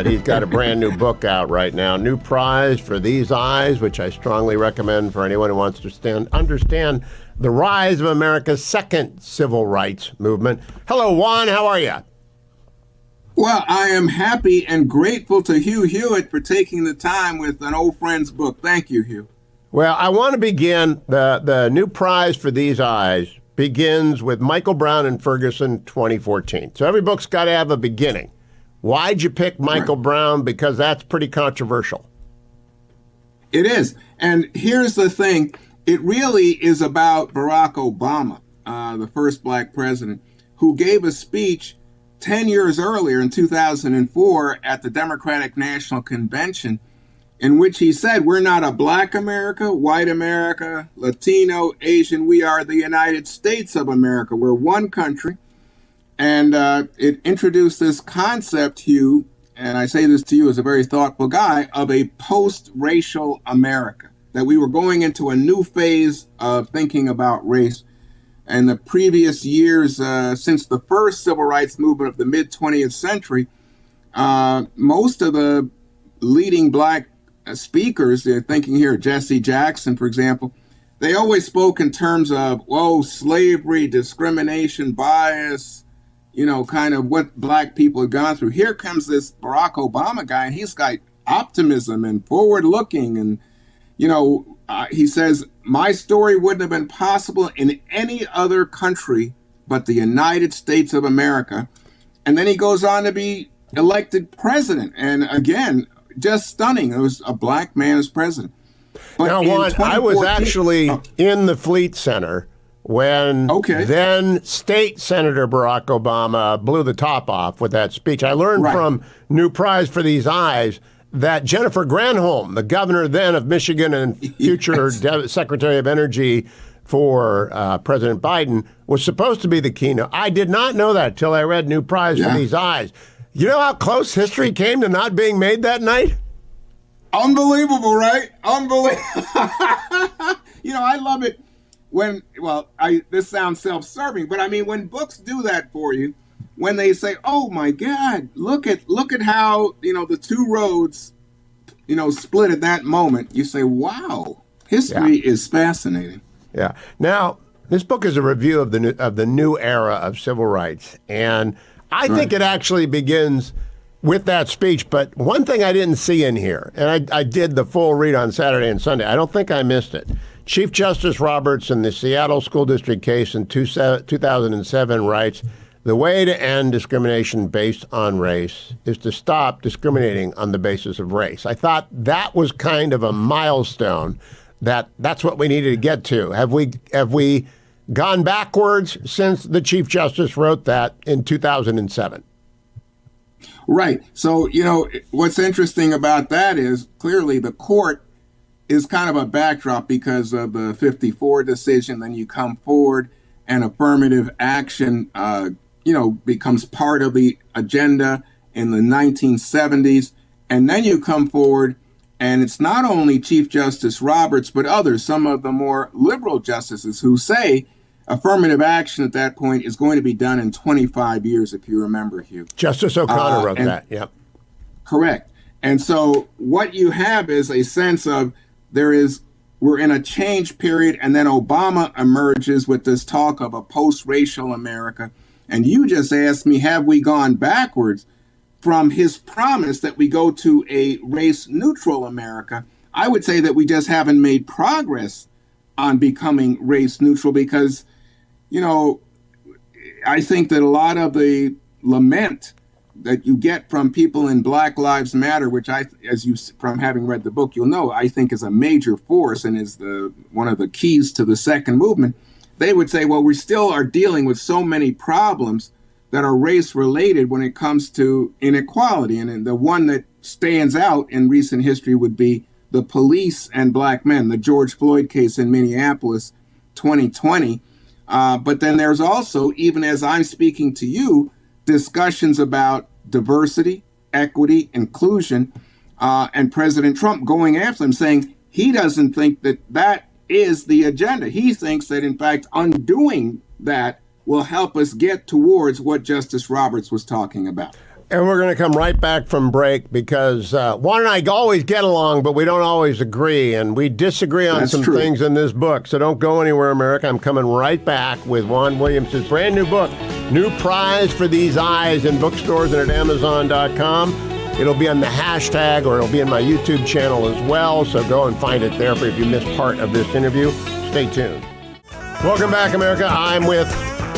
He's got a brand new book out right now, New Prize for These Eyes, which I strongly recommend for anyone who wants to understand the rise of America's second civil rights movement. Hello, Juan. How are you? Well, I am happy and grateful to Hugh Hewitt for taking the time with an old friend's book. Thank you, Hugh. Well, I want to begin. The New Prize for These Eyes begins with Michael Brown and Ferguson 2014. So every book's got to have a beginning. Why'd you pick Michael Brown? Because that's pretty controversial. It is. And here's the thing. It really is about Barack Obama, the first black president, who gave a speech 10 years earlier in 2004 at the Democratic National Convention, in which he said, we're not a black America, white America, Latino, Asian. We are the United States of America. We're one country. And it introduced this concept, Hugh, and I say this to you as a very thoughtful guy, of a post-racial America, that we were going into a new phase of thinking about race. And the previous years, since the first civil rights movement of the mid-20th century, most of the leading black speakers, they're thinking here, Jesse Jackson, for example, they always spoke in terms of, slavery, discrimination, bias, kind of what black people have gone through. Here comes this Barack Obama guy, and he's got optimism and forward-looking, and, he says, my story wouldn't have been possible in any other country but the United States of America. And then he goes on to be elected president. And again, just stunning. It was a black man as president. But now, Juan, I was actually in the Fleet Center when then State Senator Barack Obama blew the top off with that speech. I learned from New Prize for These Eyes that Jennifer Granholm, the governor then of Michigan and future Secretary of Energy for President Biden, was supposed to be the keynote. I did not know that till I read New Prize for These Eyes. You know how close history came to not being made that night? Unbelievable, right? Unbelievable. I love it when, this sounds self-serving, but I mean, when books do that for you, when they say, oh my God, look at how, the two roads, split at that moment, you say, wow, history is fascinating. Yeah. Now, this book is a review of the new era of civil rights. And I think it actually begins with that speech. But one thing I didn't see in here, and I did the full read on Saturday and Sunday, I don't think I missed it. Chief Justice Roberts in the Seattle School District case in 2007 writes, the way to end discrimination based on race is to stop discriminating on the basis of race. I thought that was kind of a milestone, that's what we needed to get to. Have we gone backwards since the Chief Justice wrote that in 2007? Right. So, what's interesting about that is clearly the court is kind of a backdrop because of the 54 decision. Then you come forward and affirmative action becomes part of the agenda in the 1970s. And then you come forward, and it's not only Chief Justice Roberts, but others, some of the more liberal justices, who say affirmative action at that point is going to be done in 25 years, if you remember, Hugh. Justice O'Connor wrote that, yep. Correct. And so what you have is a sense of we're in a change period, and then Obama emerges with this talk of a post-racial America. And you just asked me, have we gone backwards from his promise that we go to a race-neutral America? I would say that we just haven't made progress on becoming race-neutral because, I think that a lot of the lament that you get from people in Black Lives Matter, which from having read the book, you'll know, I think is a major force and is one of the keys to the second movement. They would say, well, we still are dealing with so many problems that are race-related when it comes to inequality. And the one that stands out in recent history would be the police and black men, the George Floyd case in Minneapolis, 2020. But then there's also, even as I'm speaking to you, discussions about diversity, equity, inclusion, and President Trump going after them, saying he doesn't think that is the agenda. He thinks that, in fact, undoing that will help us get towards what Justice Roberts was talking about. And we're going to come right back from break because Juan and I always get along, but we don't always agree. And we disagree on some things in this book. So don't go anywhere, America. I'm coming right back with Juan Williams' brand new book, New Prize for These Eyes, in bookstores and at Amazon.com. It'll be on the hashtag, or it'll be in my YouTube channel as well. So go and find it there if you missed part of this interview. Stay tuned. Welcome back, America. I'm with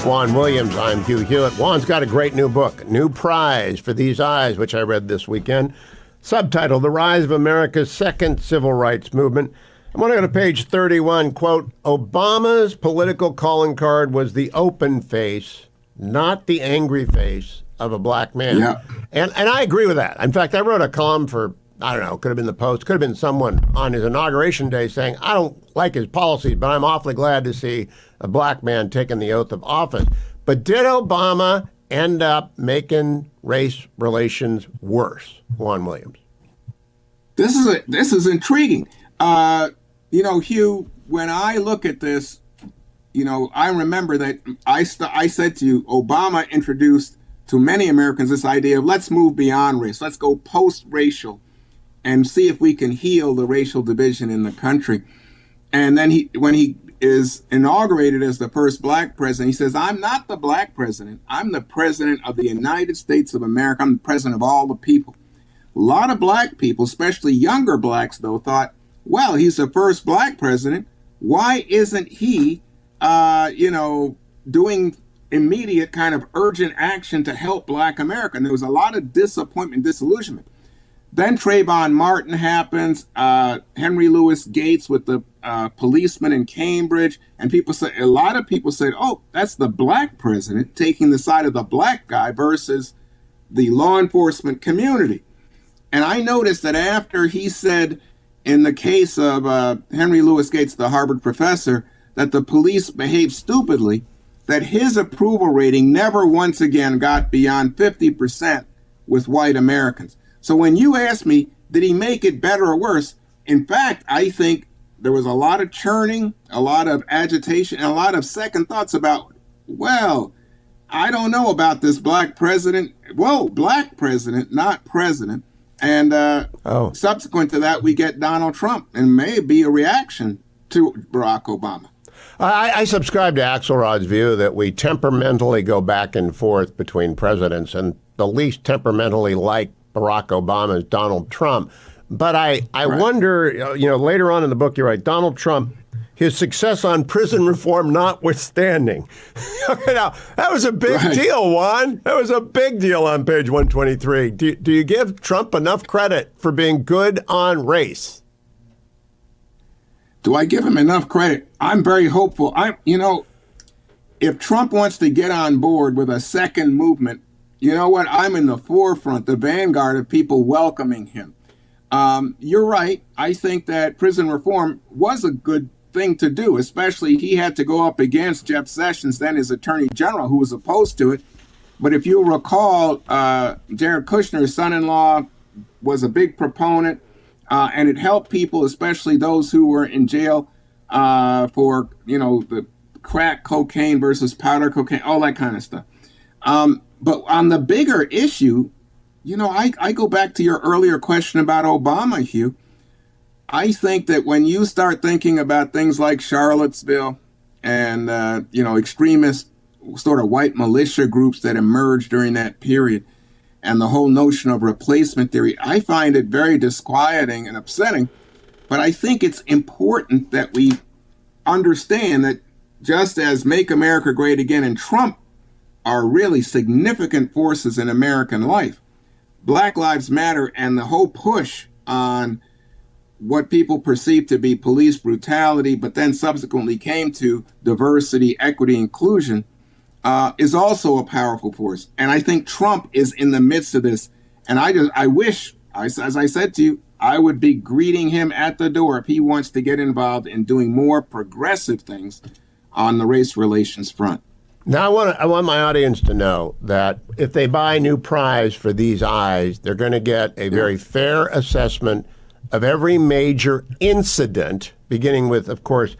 Juan Williams. I'm Hugh Hewitt. Juan's got a great new book, New Prize for These Eyes, which I read this weekend. Subtitled, The Rise of America's Second Civil Rights Movement. I want to go to page 31, quote, Obama's political calling card was the open face, not the angry face of a black man. Yeah. And I agree with that. In fact, I wrote a column for, I don't know, could have been the Post, could have been someone on his inauguration day saying, I don't like his policies, but I'm awfully glad to see a black man taking the oath of office. But did Obama end up making race relations worse, Juan Williams? This is intriguing. Hugh, when I look at this, I remember that I said to you, Obama introduced to many Americans this idea of let's move beyond race. Let's go post-racial and see if we can heal the racial division in the country. And then when he is inaugurated as the first black president, he says, I'm not the black president. I'm the president of the United States of America. I'm the president of all the people. A lot of black people, especially younger blacks, though, thought, well, he's the first black president. Why isn't he, doing immediate kind of urgent action to help black America? And there was a lot of disappointment, disillusionment. Then Trayvon Martin happens, Henry Louis Gates with the policeman in Cambridge, and a lot of people said, oh, that's the black president taking the side of the black guy versus the law enforcement community. And I noticed that after he said, in the case of Henry Louis Gates, the Harvard professor, that the police behaved stupidly, that his approval rating never once again got beyond 50% with white Americans. So when you ask me, did he make it better or worse? In fact, I think there was a lot of churning, a lot of agitation, and a lot of second thoughts about, well, I don't know about this black president. Whoa, black president, not president. And subsequent to that, we get Donald Trump, and may be a reaction to Barack Obama. I subscribe to Axelrod's view that we temperamentally go back and forth between presidents, and the least temperamentally like Barack Obama is Donald Trump. But I wonder, later on in the book, you're right, Donald Trump, his success on prison reform notwithstanding. Now, that was a big deal, Juan. That was a big deal on page 123. Do you give Trump enough credit for being good on race? Do I give him enough credit? I'm very hopeful. If Trump wants to get on board with a second movement, you know what? I'm in the forefront, the vanguard of people welcoming him. You're right. I think that prison reform was a good thing to do, especially he had to go up against Jeff Sessions, then his attorney general, who was opposed to it. But if you recall, Jared Kushner's son-in-law was a big proponent, and it helped people, especially those who were in jail for, the crack cocaine versus powder cocaine, all that kind of stuff. But on the bigger issue, I go back to your earlier question about Obama, Hugh. I think that when you start thinking about things like Charlottesville and, extremist sort of white militia groups that emerged during that period and the whole notion of replacement theory, I find it very disquieting and upsetting. But I think it's important that we understand that just as Make America Great Again and Trump are really significant forces in American life, Black Lives Matter and the whole push on what people perceive to be police brutality, but then subsequently came to diversity, equity, inclusion, is also a powerful force. And I think Trump is in the midst of this. And I wish, as I said to you, I would be greeting him at the door if he wants to get involved in doing more progressive things on the race relations front. Now, I want my audience to know that if they buy New Prize for These Eyes, they're going to get a very fair assessment of every major incident, beginning with, of course,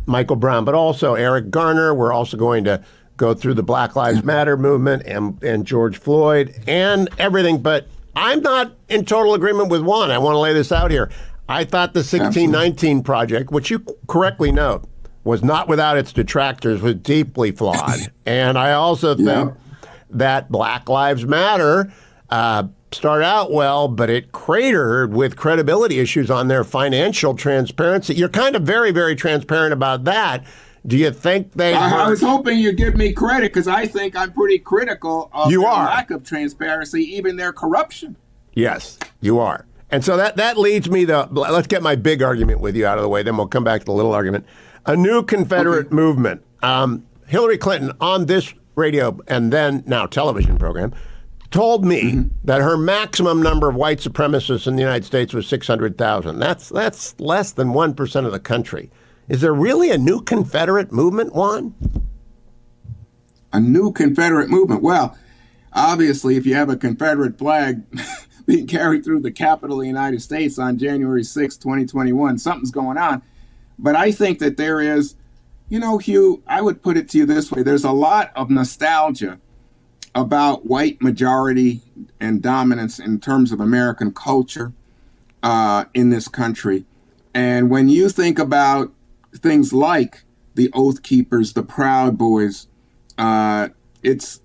Michael Brown, but also Eric Garner. We're also going to go through the Black Lives Matter movement and George Floyd and everything. But I'm not in total agreement with Juan. I want to lay this out here. I thought the 1619 Project, which you correctly note, was not without its detractors, was deeply flawed. And I also think that Black Lives Matter started out well, but it cratered with credibility issues on their financial transparency. You're kind of very, very transparent about that. Do you think they... I was hoping you'd give me credit, because I think I'm pretty critical of their lack of transparency, even their corruption. Yes, you are. And so that leads me to... Let's get my big argument with you out of the way, then we'll come back to the little argument. A new Confederate movement. Hillary Clinton, on this radio and then now television program, told me that her maximum number of white supremacists in the United States was 600,000. That's less than 1% of the country. Is there really a new Confederate movement, Juan? A new Confederate movement? Well, obviously, if you have a Confederate flag being carried through the Capitol of the United States on January 6, 2021, something's going on. But I think that there is, Hugh, I would put it to you this way. There's a lot of nostalgia about white majority and dominance in terms of American culture in this country. And when you think about things like the Oath Keepers, the Proud Boys, that's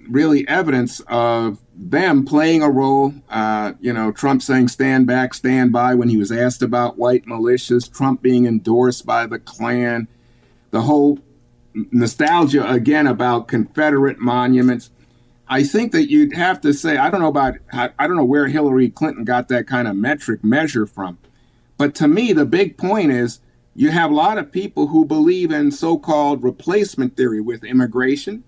really evidence of them playing a role. Trump saying stand back, stand by when he was asked about white militias, Trump being endorsed by the Klan, the whole nostalgia again about Confederate monuments. I think that you'd have to say, I don't know where Hillary Clinton got that kind of measure from. But to me, the big point is you have a lot of people who believe in so-called replacement theory with immigration.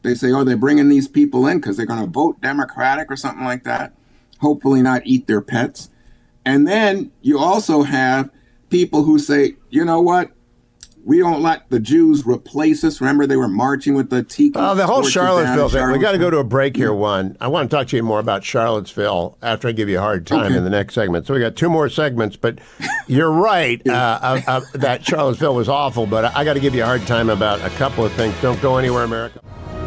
They say, they're bringing these people in because they're going to vote Democratic or something like that. Hopefully not eat their pets. And then you also have people who say, you know what? We don't let the Jews replace us. Remember, they were marching with the tiki. Oh, the whole Charlottesville thing. We got to go to a break here, Juan. I want to talk to you more about Charlottesville after I give you a hard time in the next segment. So we got 2 more segments, but you're right that Charlottesville was awful, but I got to give you a hard time about a couple of things. Don't go anywhere, America.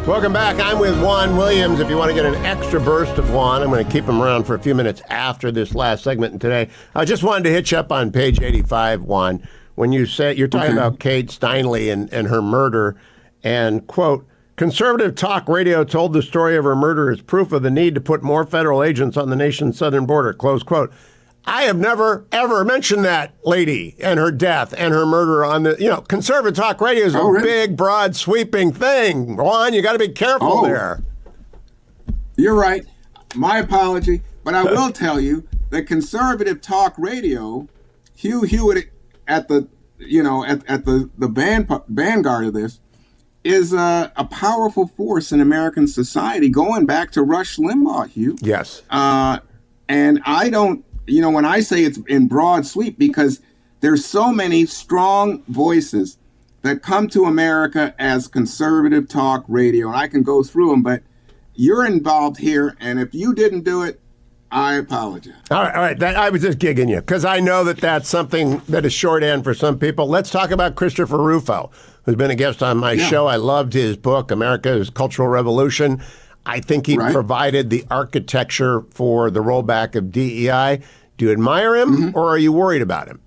Welcome back. I'm with Juan Williams. If you want to get an extra burst of Juan, I'm going to keep him around for a few minutes after this last segment. And today, I just wanted to hit you up on page 85, Juan. When you say you're talking about Kate Steinle and her murder, and quote, conservative talk radio told the story of her murder as proof of the need to put more federal agents on the nation's southern border, close quote. I have never, ever mentioned that lady and her death and her murder on the, conservative talk radio is a big, broad, sweeping thing. Juan, you got to be careful there. You're right. My apology. But I will tell you that conservative talk radio, Hugh Hewitt at the vanguard of this, is a powerful force in American society going back to Rush Limbaugh, Hugh. Yes. And I don't, when I say it's in broad sweep, because there's so many strong voices that come to America as conservative talk radio, and I can go through them, but you're involved here, and if you didn't do it, I apologize. All right. I was just gigging you because I know that that's something that is shorthand for some people. Let's talk about Christopher Rufo, who's been a guest on my show. I loved his book, America's Cultural Revolution. I think he provided the architecture for the rollback of DEI. Do you admire him or are you worried about him?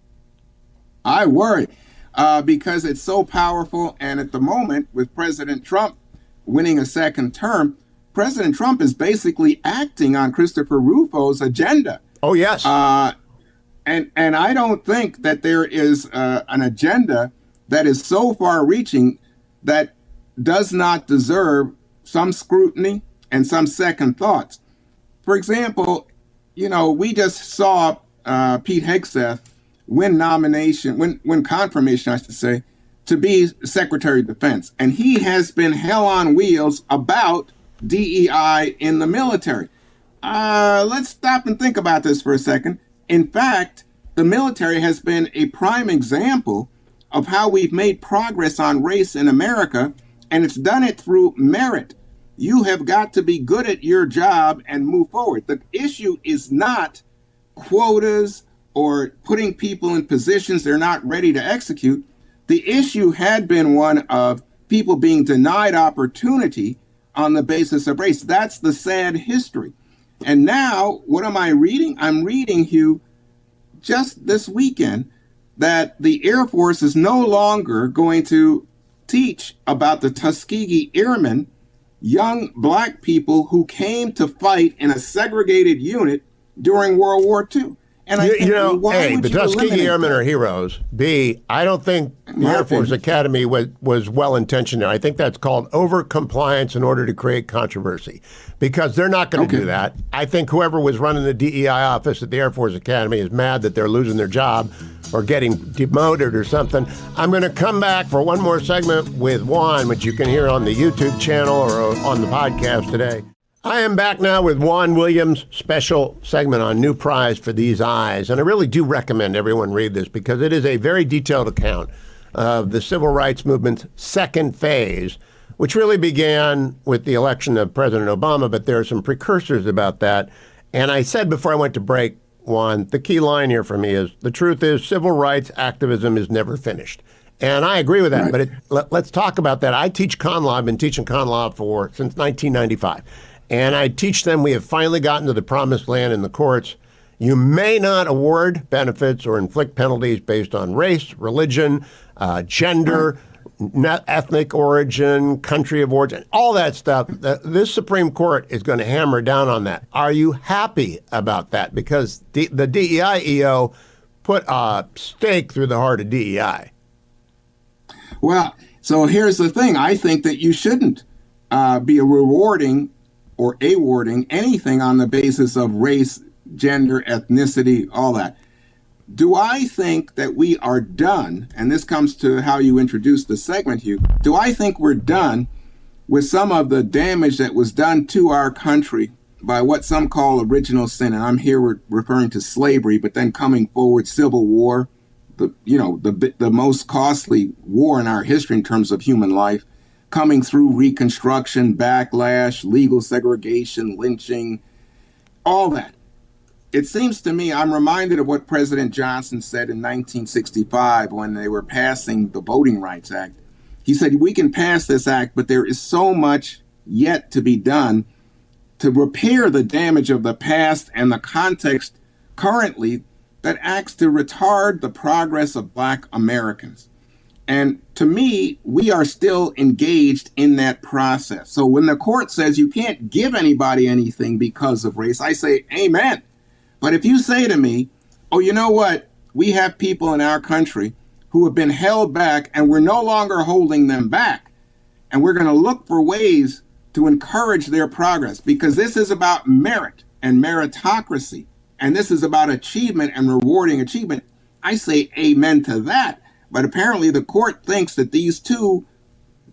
I worry because it's so powerful. And at the moment, with President Trump winning a second term, President Trump is basically acting on Christopher Rufo's agenda. Oh, yes. And I don't think that there is an agenda that is so far-reaching that does not deserve some scrutiny and some second thoughts. For example, we just saw Pete Hegseth win confirmation, I should say, to be Secretary of Defense. And he has been hell on wheels about DEI in the military. Let's stop and think about this for a second. In fact, the military has been a prime example of how we've made progress on race in America, and it's done it through merit. You have got to be good at your job and move forward. The issue is not quotas or putting people in positions they're not ready to execute. The issue had been one of people being denied opportunity on the basis of race. That's the sad history. And now, what am I reading? I'm reading, Hugh, just this weekend, that the Air Force is no longer going to teach about the Tuskegee Airmen, young black people who came to fight in a segregated unit during World War II. And I think, A, the Tuskegee Airmen are heroes. B, I don't think the Air Force Academy was well-intentioned there. I think that's called over-compliance in order to create controversy, because they're not going to do that. I think whoever was running the DEI office at the Air Force Academy is mad that they're losing their job or getting demoted or something. I'm going to come back for one more segment with Juan, which you can hear on the YouTube channel or on the podcast today. I am back now with Juan Williams' special segment on New Prize for These Eyes. And I really do recommend everyone read this because it is a very detailed account of the civil rights movement's second phase, which really began with the election of President Obama, but there are some precursors about that. And I said before I went to break, Juan, the key line here for me is, the truth is civil rights activism is never finished. And I agree with that, but let's talk about that. I teach con law. I've been teaching con law since 1995. And I teach them we have finally gotten to the promised land in the courts. You may not award benefits or inflict penalties based on race, religion, gender, ethnic origin, country of origin, all that stuff. This Supreme Court is going to hammer down on that. Are you happy about that? Because the DEI EO put a stake through the heart of DEI. Well, so here's the thing. I think that you shouldn't be rewarding or awarding anything on the basis of race, gender, ethnicity, all that. Do I think that we are done, and this comes to how you introduced the segment, Hugh, do I think we're done with some of the damage that was done to our country by what some call original sin? And I'm here referring to slavery, but then coming forward, Civil War, the most costly war in our history in terms of human life, coming through Reconstruction, backlash, legal segregation, lynching, all that. It seems to me, I'm reminded of what President Johnson said in 1965 when they were passing the Voting Rights Act. He said, we can pass this act, but there is so much yet to be done to repair the damage of the past and the context currently that acts to retard the progress of Black Americans. And to me, we are still engaged in that process. So when the court says you can't give anybody anything because of race, I say, amen. But if you say to me, oh, you know what? We have people in our country who have been held back and we're no longer holding them back. And we're going to look for ways to encourage their progress, because this is about merit and meritocracy. And this is about achievement and rewarding achievement. I say amen to that. But apparently the court thinks that these two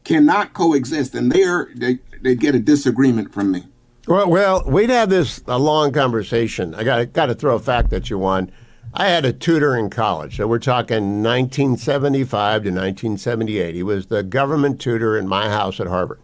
cannot coexist, and they get a disagreement from me. Well, we'd have a long conversation. I got to throw a fact at you, Juan. I had a tutor in college, so we're talking 1975 to 1978. He was the government tutor in my house at Harvard,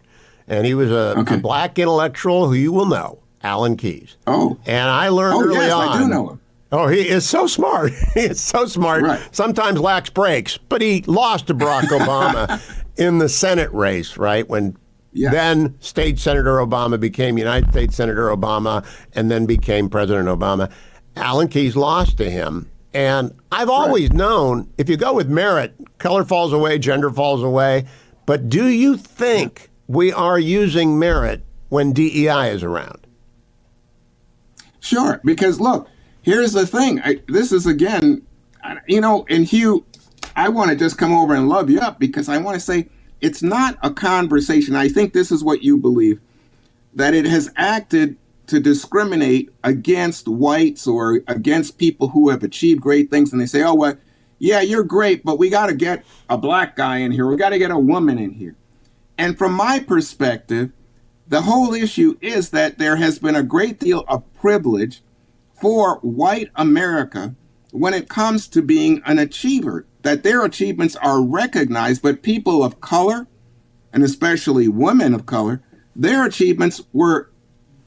and he was a Black intellectual who you will know, Alan Keyes. Oh, and I learned early on. I do know him. Oh, he is so smart. He is so smart. Right. Sometimes lacks breaks, but he lost to Barack Obama in the Senate race, right? When then State Senator Obama became United States Senator Obama and then became President Obama. Alan Keyes lost to him. And I've always known if you go with merit, color falls away, gender falls away. But do you think we are using merit when DEI is around? Sure, because look, here's the thing. This is, again, and Hugh, I want to just come over and love you up because I want to say it's not a conversation. I think this is what you believe, that it has acted to discriminate against whites or against people who have achieved great things. And they say, oh, well, yeah, you're great, but we got to get a Black guy in here. We got to get a woman in here. And from my perspective, the whole issue is that there has been a great deal of privilege for white America when it comes to being an achiever, that their achievements are recognized, but people of color, and especially women of color, their achievements were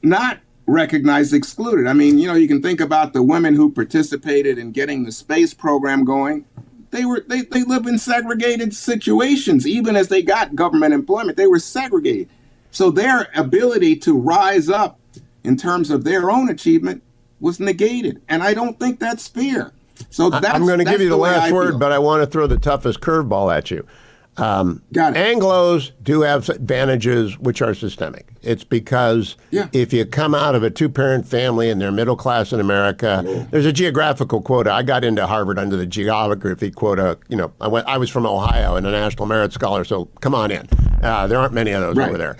not recognized, excluded. I mean, you can think about the women who participated in getting the space program going, They live in segregated situations. Even as they got government employment, they were segregated. So their ability to rise up in terms of their own achievement was negated. And I don't think that's fair. So I'm going to give you the last word, but I want to throw the toughest curveball at you. Got it. Anglos do have advantages which are systemic. It's because if you come out of a two-parent family and they're middle class in America, there's a geographical quota. I got into Harvard under the geography quota. You know, I was from Ohio and a National Merit Scholar, so come on in. There aren't many of those over there.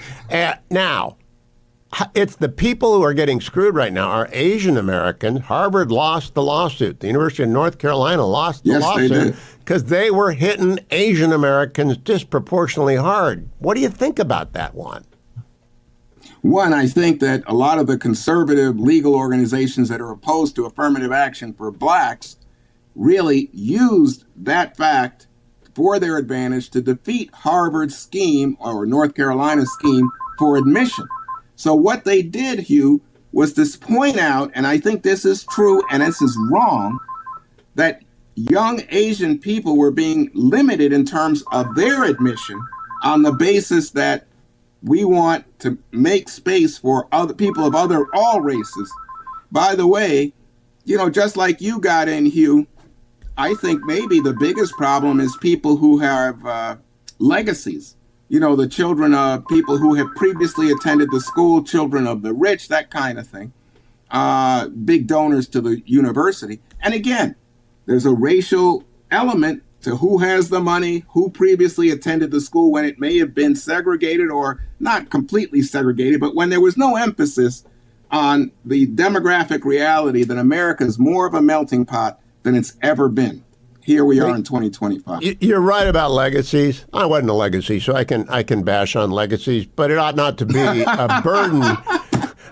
Now, it's the people who are getting screwed right now are Asian Americans. Harvard lost the lawsuit. The University of North Carolina lost the lawsuit because they were hitting Asian Americans disproportionately hard. What do you think about that, Juan? One, I think that a lot of the conservative legal organizations that are opposed to affirmative action for blacks really used that fact for their advantage to defeat Harvard's scheme or North Carolina's scheme for admission. So what they did, Hugh, was to point out, and I think this is true and this is wrong, that young Asian people were being limited in terms of their admission on the basis that we want to make space for other people of all races. By the way, you know, just like you got in, Hugh, I think maybe the biggest problem is people who have legacies. You know, the children of people who have previously attended the school, children of the rich, that kind of thing, big donors to the university. And again, there's a racial element to who has the money, who previously attended the school when it may have been segregated or not completely segregated, but when there was no emphasis on the demographic reality that America is more of a melting pot than it's ever been. Here we are in 2025. You're right about legacies. I wasn't a legacy, so I can bash on legacies, but it ought not to be a burden.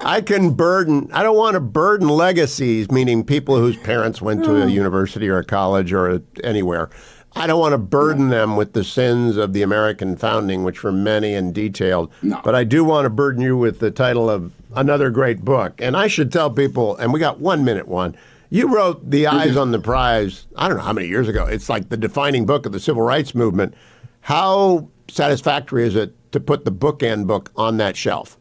I don't want to burden legacies, meaning people whose parents went to a university or a college or anywhere. I don't want to burden them with the sins of the American founding, which were many and detailed. No. But I do want to burden you with the title of another great book. And I should tell people, and we got 1 minute, Juan. You wrote The Eyes on the Prize, I don't know how many years ago. It's like the defining book of the civil rights movement. How satisfactory is it to put the bookend book on that shelf?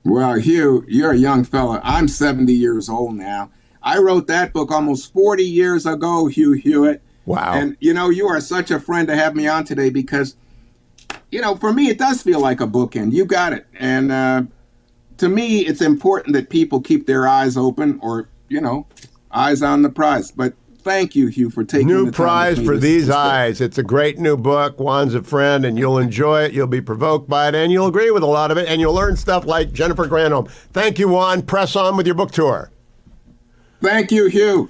Well, Hugh, you're a young fella. I'm 70 years old now. I wrote that book almost 40 years ago, Hugh Hewitt. Wow. And, you know, you are such a friend to have me on today because, you know, for me, it does feel like a bookend. You got it. And to me, it's important that people keep their eyes open or, you know, eyes on the prize. But thank you, Hugh, for taking the time. New prize for these eyes. It's a great new book. Juan's a friend, and you'll enjoy it. You'll be provoked by it, and you'll agree with a lot of it, and you'll learn stuff like Jennifer Granholm. Thank you, Juan. Press on with your book tour. Thank you, Hugh.